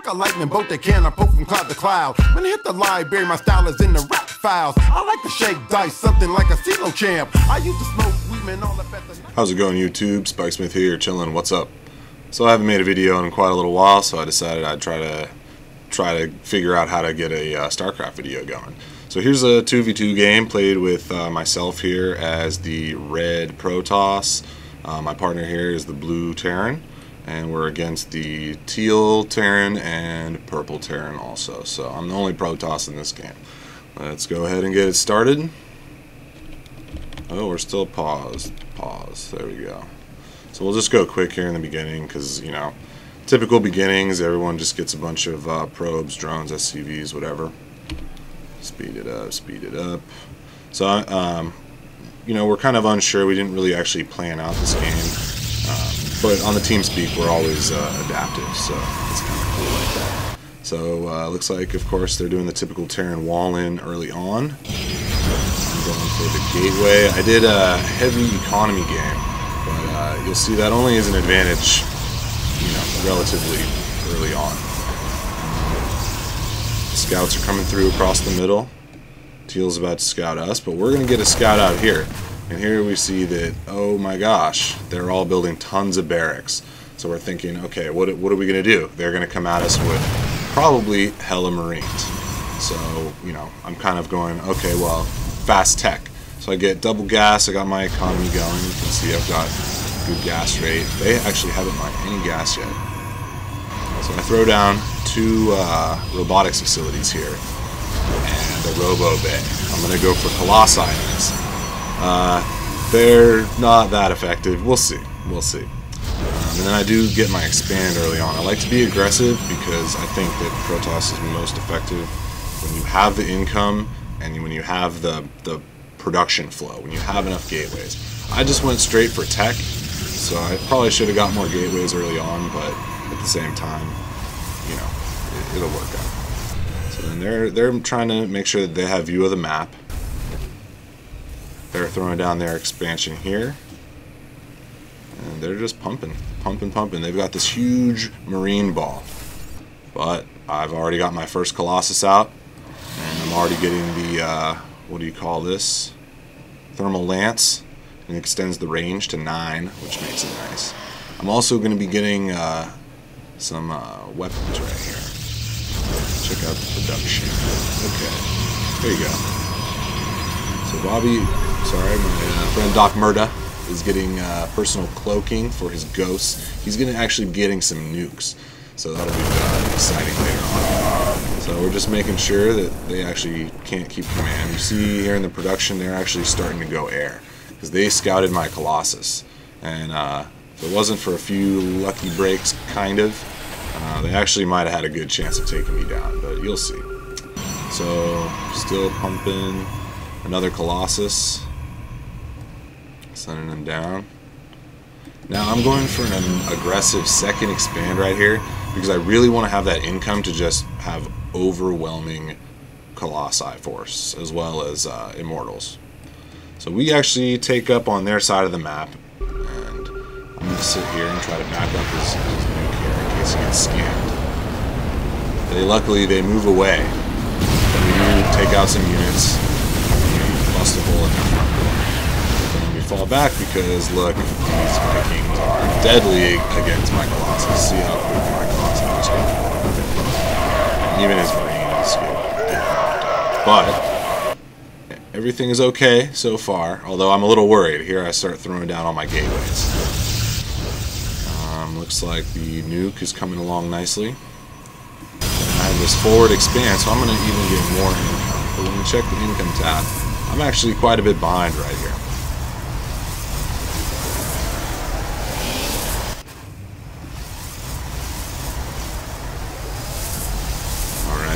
a lightning bolt that can poke from cloud to cloud. When I hit the library, my style is in the rap files. I like to shake dice, something like a CeeLo champ. I used to smoke weed and all up at the... How's it going, YouTube? Spikesmth here, chilling. What's up? So I haven't made a video in quite a little while, so I decided I'd try to figure out how to get a Starcraft video going. So here's a 2v2 game played with myself here as the red Protoss. My partner here is the blue Terran, and we're against the teal Terran and purple Terran also. So I'm the only Protoss in this game. Let's go ahead and get it started. Oh, we're still paused. Pause. There we go. So we'll just go quick here in the beginning because, you know, typical beginnings, everyone just gets a bunch of probes, drones, SCVs, whatever. Speed it up, speed it up. So, you know, we're kind of unsure. We didn't really actually plan out this game. But on the TeamSpeak, we're always adaptive, so it's kind of cool like that. So, looks like, of course, they're doing the typical Terran wall-in early on. I'm going for the gateway. I did a heavy economy game, but you'll see that only is an advantage, you know, relatively early on. Scouts are coming through across the middle. Teal's about to scout us, but we're going to get a scout out here. And here we see that, oh my gosh, they're all building tons of barracks. So we're thinking, okay, what are we going to do? They're going to come at us with probably hella Marines. So, you know, I'm kind of going, okay, well, fast tech. So I get double gas, I got my economy going. You can see I've got good gas rate. They actually haven't mined any gas yet. So I throw down 2 robotics facilities here and a robo bay. I'm going to go for Colossi in this. They're not that effective. We'll see. We'll see. And then I do get my expand early on. I like to be aggressive because I think that Protoss is most effective when you have the income and when you have the production flow, when you have enough gateways. I just went straight for tech, so I probably should have got more gateways early on, but at the same time, you know, it'll work out. So then they're trying to make sure that they have view of the map. They're throwing down their expansion here, and they're just pumping. They've got this huge marine ball, but I've already got my first Colossus out, and I'm already getting the what do you call this? Thermal lance, and it extends the range to 9, which makes it nice. I'm also going to be getting some weapons right here. Check out the production. Okay, there you go. So my friend Doc Murda is getting personal cloaking for his ghosts. He's going to actually be getting some nukes, so that'll be exciting later on. So we're just making sure that they actually can't keep command. You see here in the production, they're actually starting to go air because they scouted my Colossus, and if it wasn't for a few lucky breaks, kind of, they actually might have had a good chance of taking me down, but you'll see. So still pumping another Colossus. Sending them down. Now I'm going for an aggressive second expand right here because I really want to have that income to just have overwhelming Colossi force as well as Immortals. So we actually take up on their side of the map, and I'm going to sit here and try to back up his nuke here in case he gets scanned. Luckily they move away. But we do take out some units. We bust a hole in their front door. Fall back because look, these Vikings are deadly against my Colossus. See how quick my Colossus just got knocked. Even his Marines get knocked out. But everything is okay so far, although I'm a little worried. Here I start throwing down all my gateways. Looks like the nuke is coming along nicely. I have this forward expand, so I'm going to even get more income. But when we check the income tab, I'm actually quite a bit behind right here.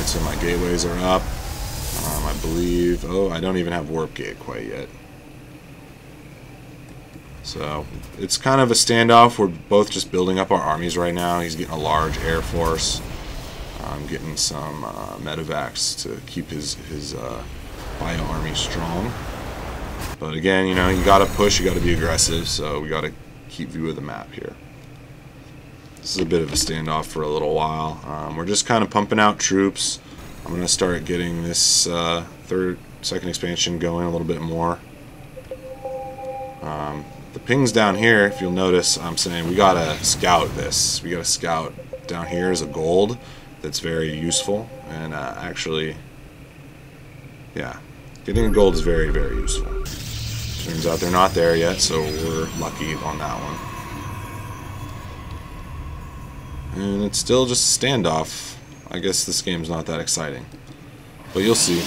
So my gateways are up. I believe, oh, I don't even have warp gate quite yet. So it's kind of a standoff. We're both just building up our armies right now. He's getting a large air force. I'm getting some medevacs to keep his bio army strong. But again, you know, you got to push, you got to be aggressive. So we got to keep view of the map here. This is a bit of a standoff for a little while. We're just kind of pumping out troops. I'm going to start getting this second expansion going a little bit more. The pings down here, if you'll notice, I'm saying we got to scout this. We got to scout down here as a gold that's very useful. And actually, yeah, getting a gold is very, very useful. Turns out they're not there yet, so we're lucky on that one. And it's still just a standoff. I guess this game's not that exciting. But you'll see.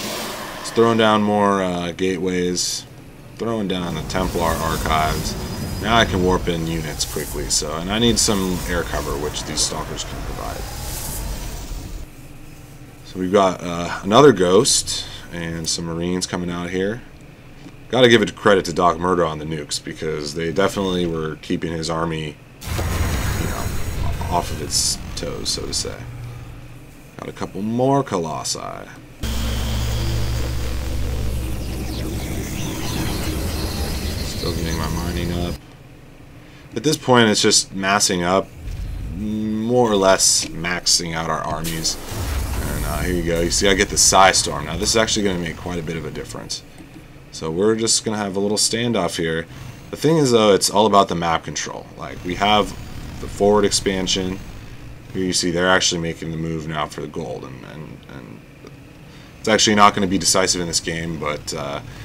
It's throwing down more gateways, throwing down the Templar archives. Now I can warp in units quickly, and I need some air cover, which these stalkers can provide. So we've got another ghost and some marines coming out here. Got to give it credit to Doc Murdo on the nukes, because they definitely were keeping his army, off of its toes, so to say. Got a couple more Colossi. Still getting my mining up. At this point, it's just massing up, more or less maxing out our armies. And here you go. You see, I get the Psi Storm. Now, this is actually going to make quite a bit of a difference. So we're just going to have a little standoff here. The thing is, though, it's all about the map control. Like, we have the forward expansion. Here you see they're actually making the move now for the gold, and it's actually not going to be decisive in this game, but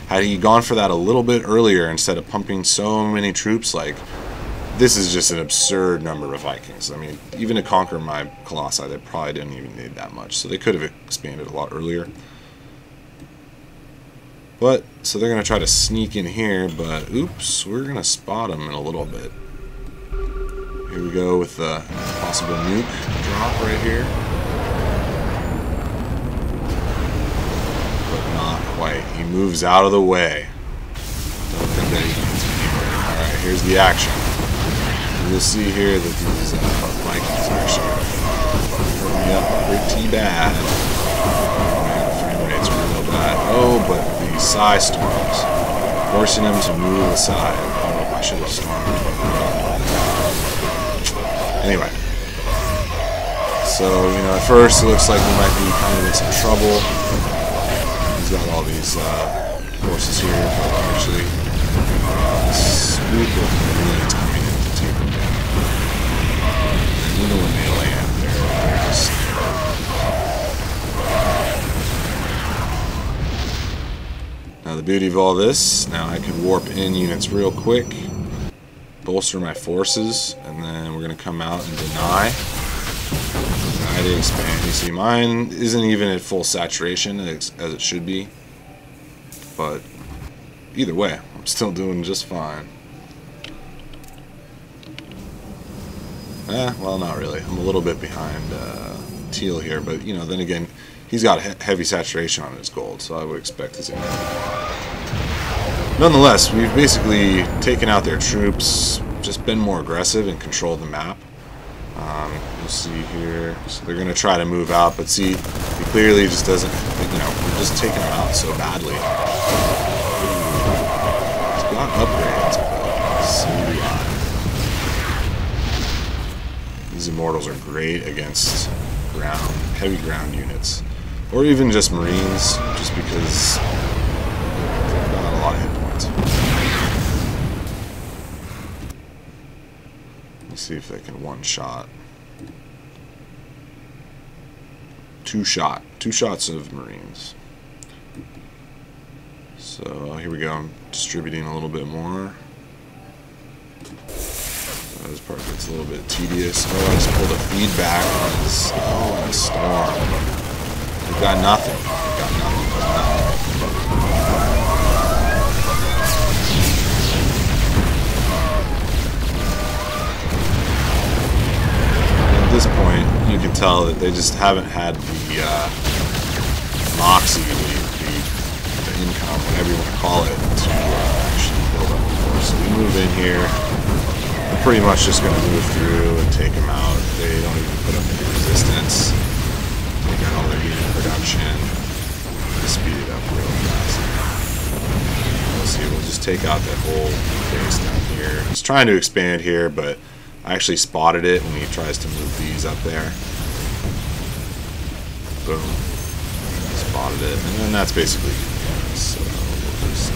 had he gone for that a little bit earlier instead of pumping so many troops, like, this is just an absurd number of Vikings. I mean, even to conquer my Colossi, they probably didn't even need that much, so they could have expanded a lot earlier. But, so they're going to try to sneak in here, but oops, we're going to spot them in a little bit. Here we go with the possible nuke drop right here. But not quite. He moves out of the way. Don't think that he can continue. Alright, here's the action. You'll see here that these Vikings are actually hurt me up pretty bad. Oh man, the frame rate's real bad. Oh, but the Psi Storms. Forcing them to move aside. Oh, I should have stormed. Anyway, so, at first it looks like we might be kind of in some trouble. He's got all these forces here, but actually, swoop of marines coming in to take them down. And even when they land, they're just... Now the beauty of all this, now I can warp in units real quick, bolster my forces, and then we're going to come out and deny the expand. You see, mine isn't even at full saturation as it should be, but either way, I'm still doing just fine. Well, not really. I'm a little bit behind Teal here, but then again, he's got heavy saturation on his gold, so I would expect his income. Nonetheless, we've basically taken out their troops, just been more aggressive and controlled the map. You'll see here, so they're going to try to move out, but see, he clearly just doesn't, we're just taking them out so badly. He's got upgrades, but so do I. These Immortals are great against heavy ground units, or even just Marines, just because they've got a lot of hit points. Let's see if they can one-shot. Two shots of Marines. So here we go. I'm distributing a little bit more. This part gets a little bit tedious. Oh, I just pulled a feedback on this. Oh, and a storm. We've got nothing. We've got nothing. At this point, you can tell that they just haven't had the moxie, the income, whatever you want to call it, to actually build up the force. So we move in here. We're pretty much just going to move through and take them out. They don't even put up any resistance. Take out all their unit production. Speed it up real fast. We'll see. We'll just take out that whole base down here. Just trying to expand here, but I actually spotted it when he tries to move these up there. Boom. Spotted it. And then that's basically it. So we'll just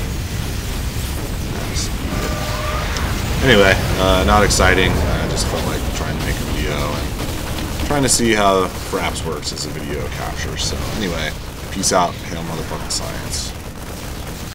anyway, not exciting. I just felt like trying to make a video and trying to see how Fraps works as a video capture. So anyway, peace out. Hail motherfucking science.